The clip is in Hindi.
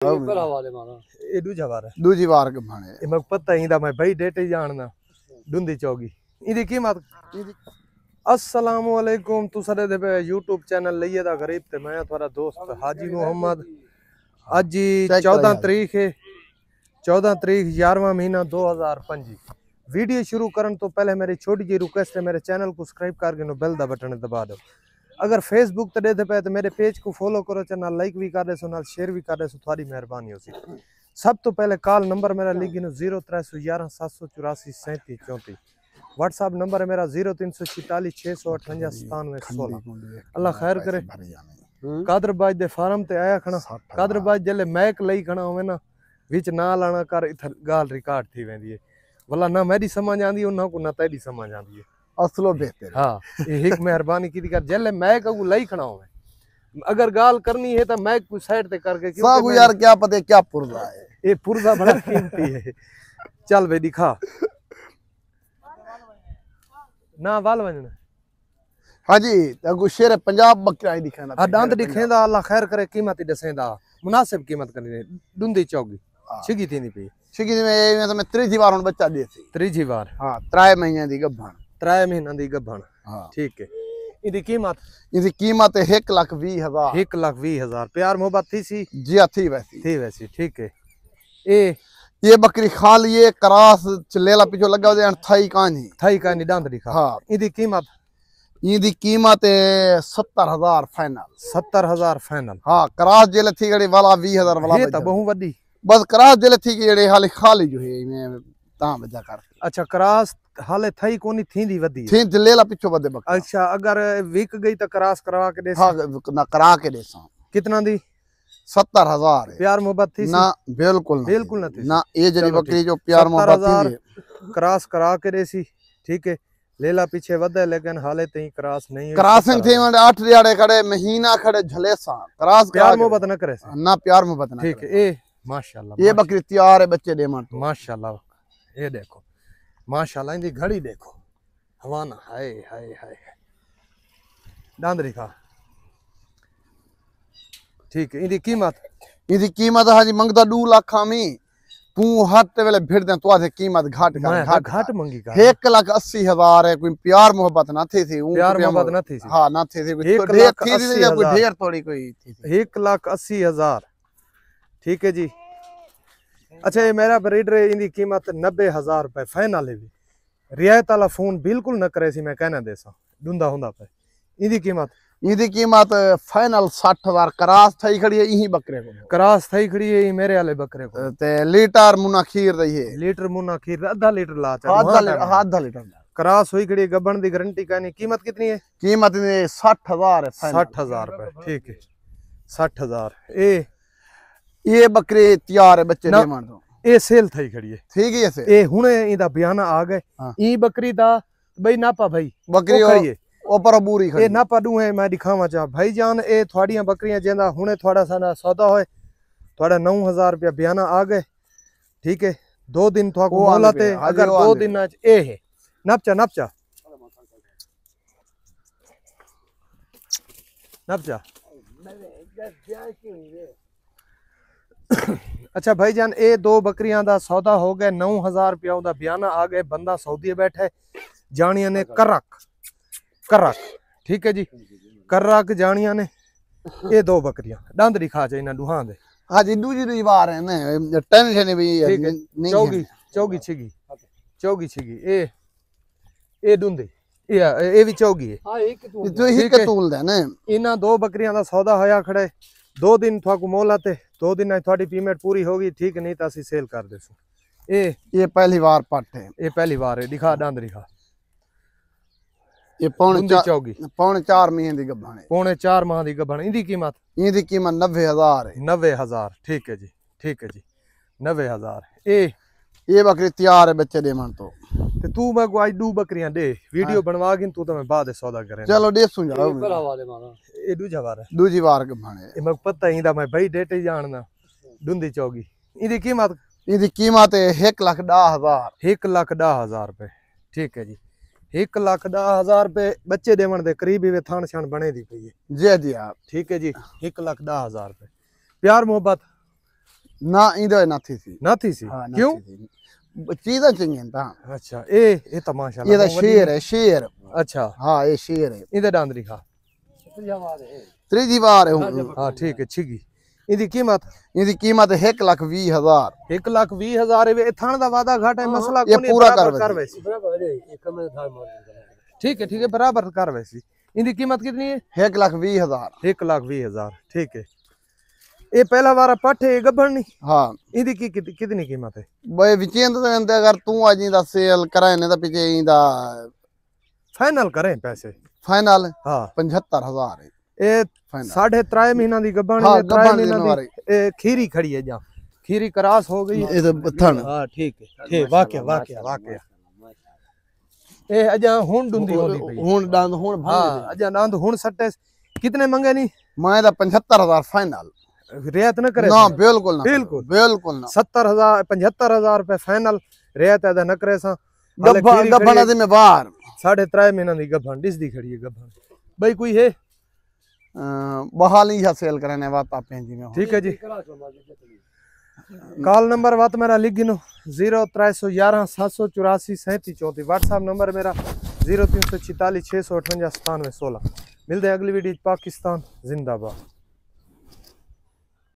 ये दूजी बार गभाने मैं पता ही मैं भाई डेट ही जानना डुंदी चौगी इदी कीमत अस्सलाम वालेकुम तू साडे दे पे YouTube चैनल लइए दा गरीब ते मैं तुम्हारा दोस्त हाजी मोहम्मद आज 14 तारीख है 14 तारीख 11वां महीना 2025 वीडियो शुरू करने तो पहले मेरी छोटी जी रिक्वेस्ट है मेरे चैनल को सब्सक्राइब करके बेल दा बटन दबा दो। अगर फेसबुक ते दे पे तो मेरे पेज को फॉलो करो चैनल लाइक भी कर दे नाल शेयर भी कर दे थोड़ी मेहरबानी होसी। सब तो पहले कॉल नंबर मेरा लिख गिनो 0311 784 37 34 व्हाट्सएप नंबर है मेरा 0346 658 97 16। अल्लाह खैर करे। कादरबाज दे फार्म ते आया खना कादरबाज जले मैक लई खना होवे ना विच ना लाना कर इधर गाल रिकॉर्ड थी वेंदी है वला ना मेरी समझ आंदी और ना को ना तेरी समझ आंदी है असलो बेहतर। हां ये एक मेहरबानी की कर जले मैक को लई खना होवे अगर गाल करनी है तो मैक को साइड ते करके साहब यार क्या पता क्या पुरजा है ये पुरजा बड़ा कीमती है। चल बे दिखा ना वाल वजना हाजी अगु शेर पंजाब बकरा ही दिखाना आ दांत दिखेंदा अल्लाह खैर करे कीमत दसेंदा मुनासिब कीमत करनी डुंदी चौगी छिगी थींदी पई छिगी में तो मैं त्रीजी बार हुन बच्चा देसी त्रीजी बार। हां 3 महीने दी गभण 3 महीना दी गभण। हां ठीक है इदी कीमत 1,20,000 1,20,000 प्यार मोहब्बत थी सी जी थी वैसी ठीक है। ये बकरी खाली ये करास चलेला पिछो लगा दे थाई कानी दांत दिखा। हां इदी कीमत 70,000 फाइनल 70,000 फाइनल। हां करास जेले थी गड़ी वाला 20,000 वाला ये तो बहु वडी बस करास जेले थी गड़ी हाली खाली जो है मैं ता बजा कर। अच्छा करास हाले थई कोनी थींदी वदी थी चलेला पिछो वदे बकरा। अच्छा अगर विक गई तो करास करवा के दे। हां ना करा के दे कितना दी 70,000 प्यार मोहब्बत थी ना बिल्कुल ना थी ना ये जरी बकरी जो प्यार मोहब्बत थी क्रॉस करा के देसी ठीक है लेला पीछे वदे लेकिन हाले तई क्रॉस नहीं क्रॉसिंग थी 8 दिहाड़े खड़े महीना खड़े झले सा क्रॉस प्यार मोहब्बत ना करे ना प्यार मोहब्बत ना ठीक है। ए माशाल्लाह ये बकरी तैयार है बच्चे दे मन माशाल्लाह। ये देखो माशाल्लाह इंदी घड़ी देखो हवाना हाय हाय हाय दांत दिखा ठीक है। इंदी कीमत हाजी मंगदा 2 लाख में तू हट वेले भिड़ दे तो आधे कीमत घाट मंगी का 1,80,000 है कोई प्यार मोहब्बत ना थी प्यार मोहब्बत ना थी। हां ना थी कोई ढेर थोड़ी कोई 1,80,000 ठीक है जी। अच्छा ये मेरा ब्रीडर इंदी कीमत 90,000 रुपए फाइनल है भी रियायत वाला फोन बिल्कुल न करे सी मैं कहना देसा डुंदा हुंदा पे इंदी कीमत फाइनल 60,000 करास थई खड़ी है यही बकरे को करास थई खड़ी है मेरे वाले बकरे को ते लीटर मुना खीर रही है लीटर मुना खीर आधा लीटर ला आधा लीटर करास हुई खड़ी गबन दी गारंटी कहनी कीमत कितनी है कीमत 60,000 है 60,000 रुपए ठीक है 60,000। ये बकरे तैयार है बच्चे दे मान दो ए सेल थई खड़ी है ठीक है से ए हुने इंदा बयाना आ गए ई बकरी दा भाई नापा भाई बकरी खड़ी है ऊपर बूरी खड़ी ए नापा दू है मैं दिखावा चा भाई जान ए थोड़ियां बकरियां जेंदा हुने थोड़ा सा सौदा होए थोड़ा 9,000 रुपया बयाना आ गए ठीक है 2 दिन थोड़ा को मौलाते अगर 2 दिन ए है नपचा अच्छा भाईजान ए 2 बकरियां दा सौदा हो गया 9,000 रुपया दा बयाना आ गए बंदा सऊदी बैठे जानिया ने करक ठीक है जी करक जानिया ने ये 2 बकरियां दंद दिखा जा इना दुहां दे। हां जी दूजी बार है ना टेंशन भी नहीं चौगी छिगी ए दुंदी ये भी चौगी है। हां एक तूल दे ना इना 2 बकरियां दा सौदा होया खड़े 2 दिन थोड़ा को मोलाते 2 दिन थोड़ी पेमेंट पूरी होगी ठीक नहीं तो असि सेल कर देसु। ये पहली बार पट है ये पहली बार है दिखा दांत दिखा ये पौने 4 महीने दी गबण है पौने 4 माह दी गबण इंदी कीमत 90,000 है 90,000 ठीक है जी 90,000। ये बकरी तैयार है बच्चे दे मन तो ते तू मैं को आज 2 बकरियां दे वीडियो बनवा के तू तो मैं बाद सौदा करे चलो दे सुन जाओ ये दूजी बार गबण है मैं पता ही दा मैं भाई डेट ही जानना डुंदी चौगी इंदी कीमत 1,10,000 1,10,000 रुपए ठीक है जी 1,10,000 रुपए बच्चे देवन दे करीब ही थान शान बने दी पई है जी आप ठीक है जी 1,10,000 रुपए प्यार मोहब्बत ना इंदे नाथी सी ना थी सी हाँ, क्यों? चीज़ां चाहिए ता अच्छा ये तो माशाल्लाह ये शेर है शेर। अच्छा हाँ ये शेर है। इधर डांदरी खा त्रीजी बार है हुन। हाँ ठीक है छिगी इदी कीमत इनकी कीमत 1,20,000। 1,20,000 ये थान दा वादा घाट है मसला ये कोनी पूरा बराबर कर वैसी ठीक है बराबर कर वैसी इनकी कीमत कितनी है 1,20,000। 1,20,000 ठीक है ये पहला वारा पठ है गब्बन नहीं हाँ इनकी कितनी कीमत है बे विचेंद ते अगर तू आज इंदा सेल कराए ने तो पीछे इंदा फाइनल करें पैसे फाइनल हाँ 75,000 है ये फाइनल। 3.5 महीना दी गब्बन हाँ, है 3 गब्बन महीना देने दी खीरी खड़ी है जा खीरी क्रॉस हो गई ये तो थन हाँ ठीक है ठीक वाकया ए अजा हुन डुंदी होंदी पई हुन दांद हुन हाँ अजा नांद हुन सट्टे कितने मंगे नहीं मैं दा 75,000 फाइनल। रियायत न करे ना बिल्कुल ना बिल्कुल। बिल्कुल ना 70,000 75,000 रुपए फाइनल रियायत अदा न करे सा गब्बन दे में बाहर 3.5 महीना दी गब्बन डिस दी खड़ी है गब्बन भाई कोई है बहाली या सेल करने बात आप जी में ठीक है जी कॉल नंबर बात मेरा लिख गिनो 0311 784 3734 व्हाट्सएप नंबर मेरा 0346 658 97 16 मिलते हैं अगली वीडियो पाकिस्तान जिंदाबाद।